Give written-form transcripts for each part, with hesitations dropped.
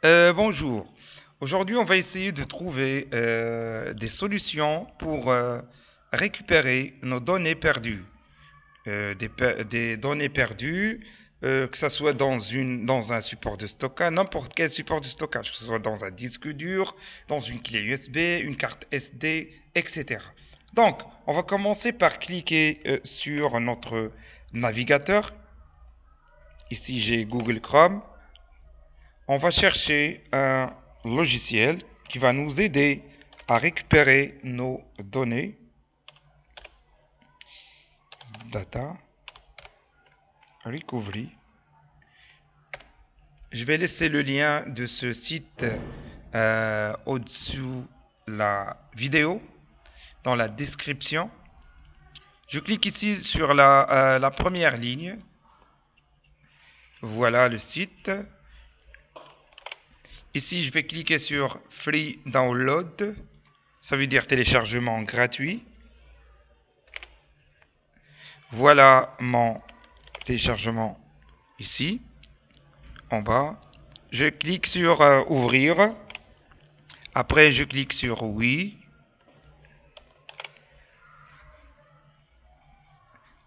Bonjour. Aujourd'hui, on va essayer de trouver des solutions pour récupérer nos données perdues. Des données perdues, que ce soit dans un support de stockage, n'importe quel support de stockage, que ce soit dans un disque dur, dans une clé USB, une carte SD, etc. Donc, on va commencer par cliquer sur notre navigateur. Ici, j'ai Google Chrome. On va chercher un logiciel qui va nous aider à récupérer nos données. Data Recovery. Je vais laisser le lien de ce site au-dessous la vidéo, dans la description. Je clique ici sur la première ligne. Voilà le site. Ici, je vais cliquer sur Free Download. Ça veut dire téléchargement gratuit. Voilà mon téléchargement ici, en bas. Je clique sur Ouvrir. Après, je clique sur Oui.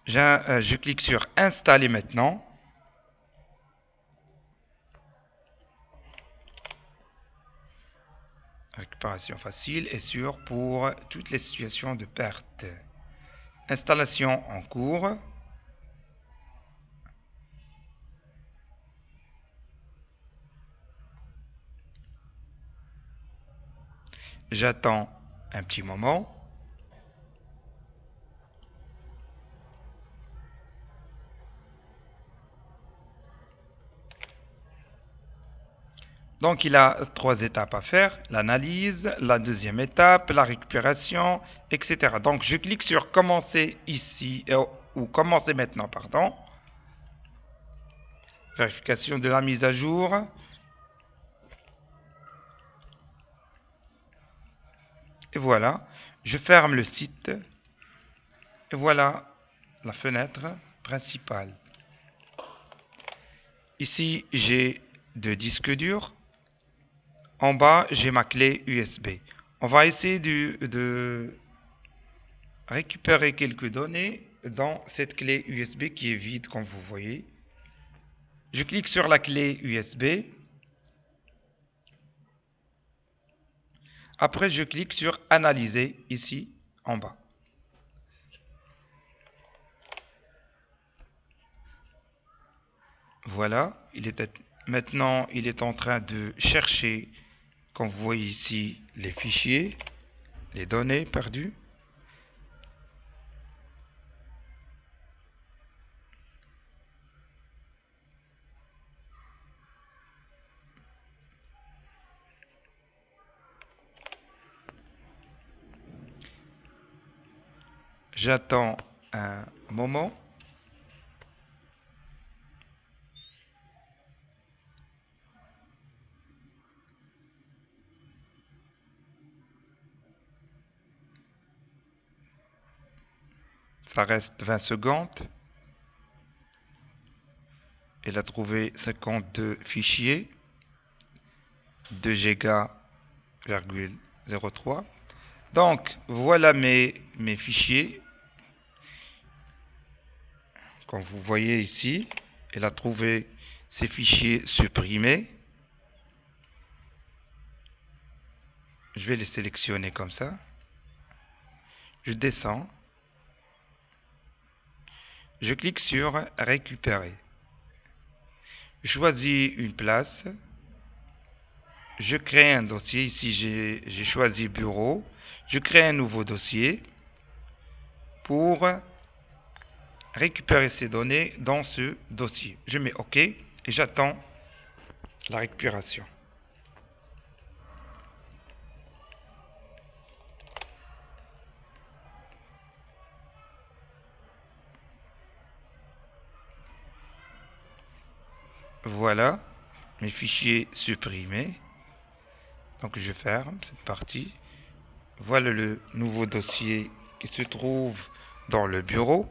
Je clique sur Installer maintenant. Récupération facile et sûre pour toutes les situations de perte. Installation en cours. J'attends un petit moment. Donc, il a trois étapes à faire, l'analyse, la deuxième étape, la récupération, etc. Donc, je clique sur commencer ici, ou commencer maintenant, pardon. Vérification de la mise à jour. Et voilà, je ferme le site. Et voilà la fenêtre principale. Ici, j'ai deux disques durs. En bas, j'ai ma clé USB. On va essayer de récupérer quelques données dans cette clé USB qui est vide, comme vous voyez. Je clique sur la clé USB. Après, je clique sur Analyser, ici, en bas. Voilà, maintenant, il est en train de chercher, comme vous voyez ici, les fichiers, les données perdues. J'attends un moment. Ça reste 20 secondes. Il a trouvé 52 fichiers, 2 Go,03. Donc, voilà mes fichiers. Comme vous voyez ici, il a trouvé ces fichiers supprimés. Je vais les sélectionner comme ça. Je descends. Je clique sur Récupérer. Je choisis une place. Je crée un dossier. Ici, j'ai choisi Bureau. Je crée un nouveau dossier pour récupérer ces données dans ce dossier. Je mets OK et j'attends la récupération. Voilà mes fichiers supprimés. Donc je ferme cette partie. Voilà le nouveau dossier qui se trouve dans le bureau.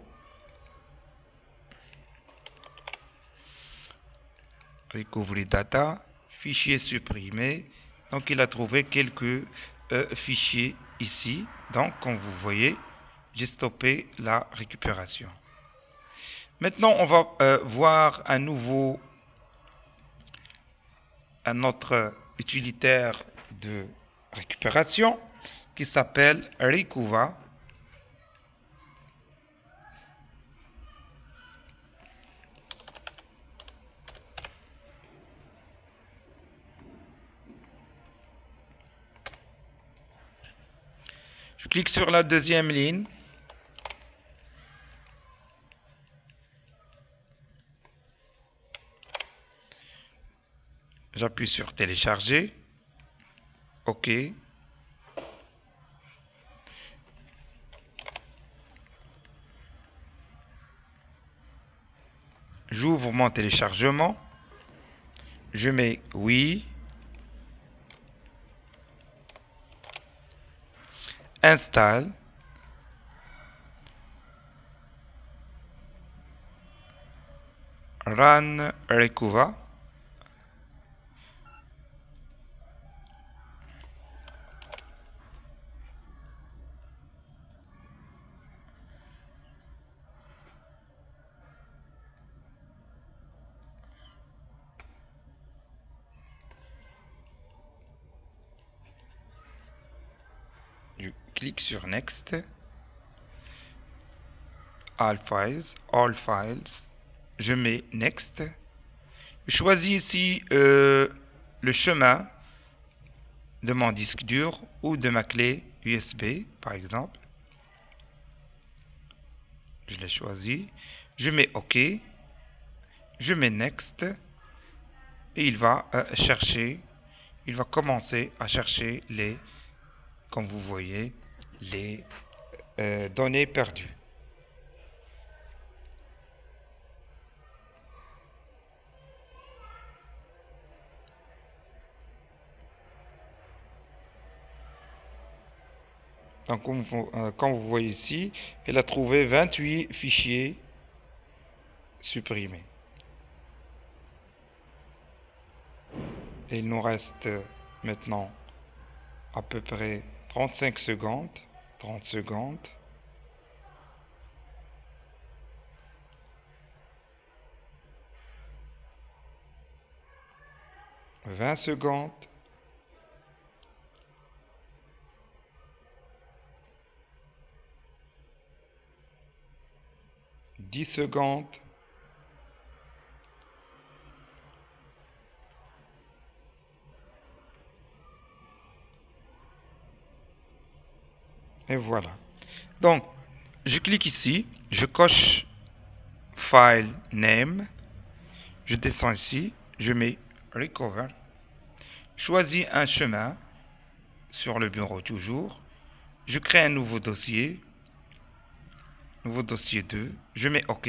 Recovery Data, fichier supprimé. Donc il a trouvé quelques fichiers ici. Donc comme vous voyez, j'ai stoppé la récupération. Maintenant on va voir à nouveau un autre utilitaire de récupération qui s'appelle Recuva. Je clique sur la deuxième ligne. J'appuie sur télécharger. OK. J'ouvre mon téléchargement. Je mets oui. Installe. Run Recuva. Je clique sur Next. All Files. Je mets Next. Je choisis ici le chemin de mon disque dur ou de ma clé USB, par exemple. Je l'ai choisi. Je mets OK. Je mets Next. Et il va chercher. Il va commencer à chercher les, comme vous voyez, les données perdues. Donc, comme vous voyez ici, il a trouvé 28 fichiers supprimés. Et il nous reste maintenant à peu près 35 secondes. 30 secondes. 20 secondes. 10 secondes. Et voilà. Donc, je clique ici, je coche File Name, je descends ici, je mets Recover, choisis un chemin sur le bureau toujours, je crée un nouveau dossier 2, je mets OK.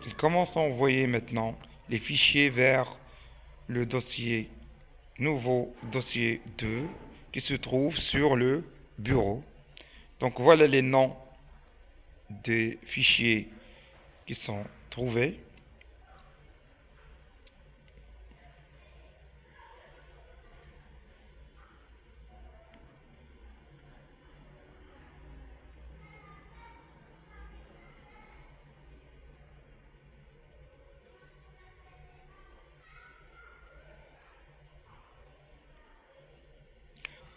Il commence à envoyer maintenant les fichiers vers le dossier nouveau dossier 2 qui se trouve sur le bureau. Donc voilà les noms des fichiers qui sont trouvés.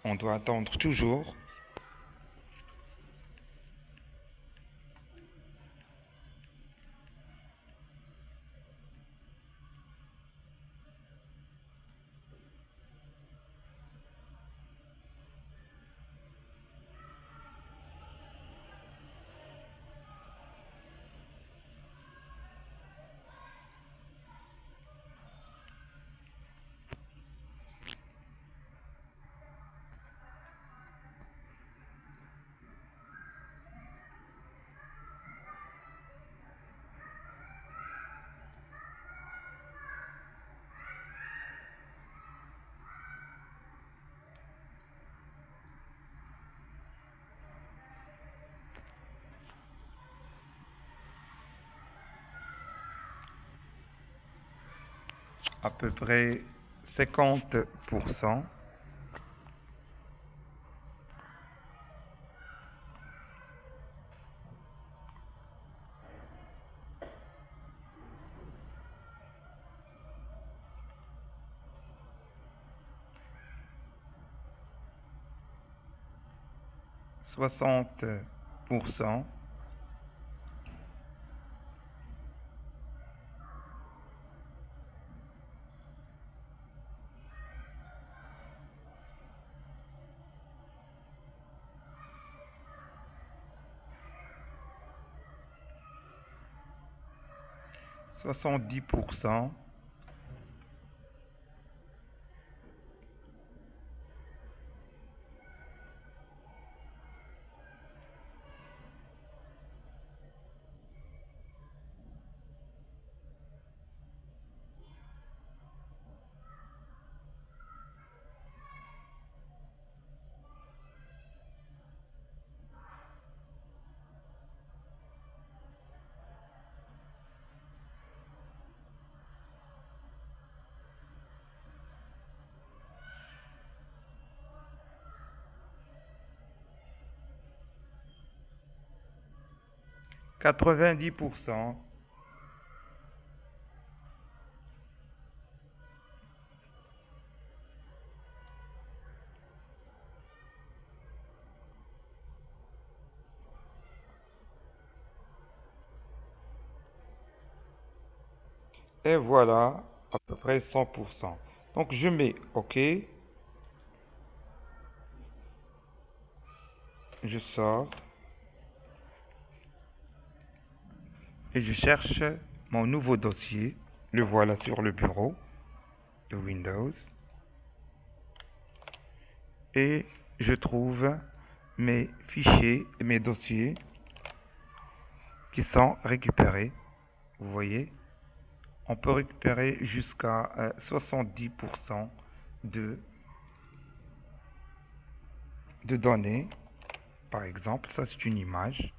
On doit attendre toujours. à peu près 50%. %. 70%. 90%. Et voilà, à peu près 100%. Donc je mets OK. Je sors. Et je cherche mon nouveau dossier. Le voilà sur le bureau de Windows. Et je trouve mes fichiers et mes dossiers qui sont récupérés. Vous voyez, on peut récupérer jusqu'à 70% de données. Par exemple, ça c'est une image.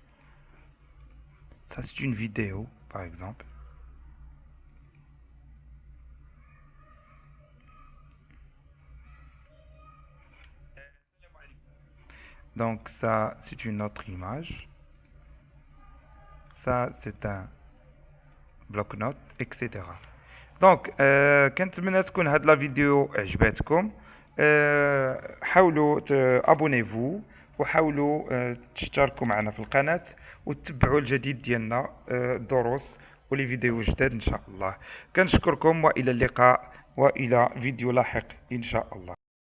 Ça c'est une vidéo, par exemple. Donc ça c'est une autre image. Ça c'est un bloc-notes, etc. دونك كنتمنى تكون هاد لا فيديو عجباتكم. حاولوا ابونيفو وحاولوا تشتركوا معنا في القناة وتتبعوا الجديد ديالنا، الدروس ولي فيديو جداد ان شاء الله. كنشكركم والى اللقاء والى فيديو لاحق ان شاء الله.